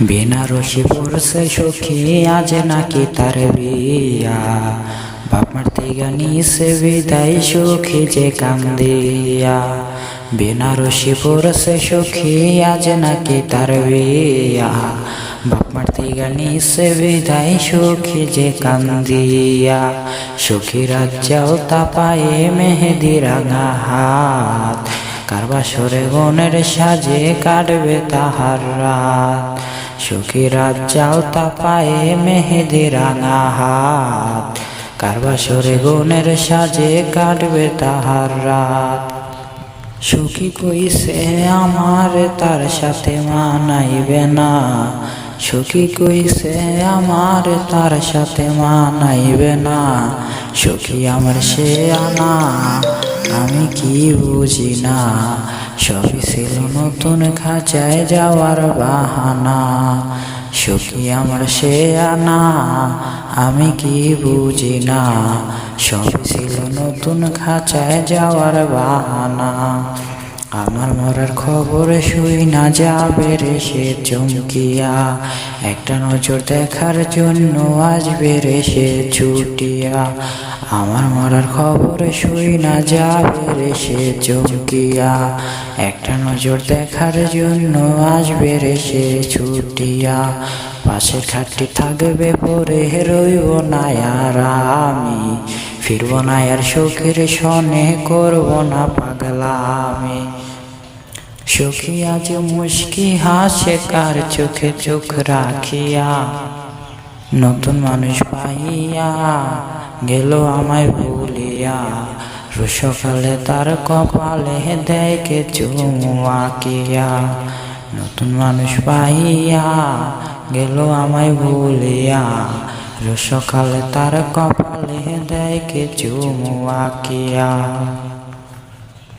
বেনারসি পড়ছে সখী আজ নাকি তার বিয়া, বাপ মার থেকে নিছে বিদায় সখী যে কান্দিয়া। বেনারসি পড়ছে সখী আজ নাকি তার বিয়া, বাপ মার থেকে নিছে বিদায় সখী যে কান্দিয়া। সখী রাত যাও তা পায়ে মেহেদি রাঙা হাত, কার বাসরে গনের সাজে কাটবে তাহার রাত। সখী রাত যাও তা পায়ে মেহেদি রাঙা হাত, কার বাসরে গনের সাজে কাটবে তাহার রাত। সখী কইছে আমার তার সাথে মানাইবে না, সখী কইছে আমার তার সাথে মানাইবে না। সখী আমার সে আনা আমি কি বুঝি না, সবই ছিল নতুন খাঁচায় যাওয়ার বাহানা। সখী আমার সে আনা আমি কি বুঝি না, সবই ছিল নতুন খাঁচায় যাওয়ার বাহানা। আমার মরার খবর শুই না যাবে রে সে চমকিয়া, একটা নজর দেখার জন্য আসবে রে সে ছুটিয়া। আমার মরার খবর শুই না যাবে রে সে চমকিয়া, একটা নজর দেখার জন্য আসবে রে সে ছুটিয়া। পাশের খাটটি থাকবে পরে রইব না আর আমি, ফিরব না আর সখীর সনে করব না পাগলামি। সখী আজ মুস্কি হাসে কার চোখে চোখ রাখিয়া, নতুন মানুষ পাইয়া গেল আমায় ভুলিয়া। সকালে তার কপালে দেখে চুমু আঁকিয়া, নতুন মানুষ পাইয়া গেল আমায় ভুলিয়া। সকালে তার কপালে দেখে চুমু আঁকিয়া।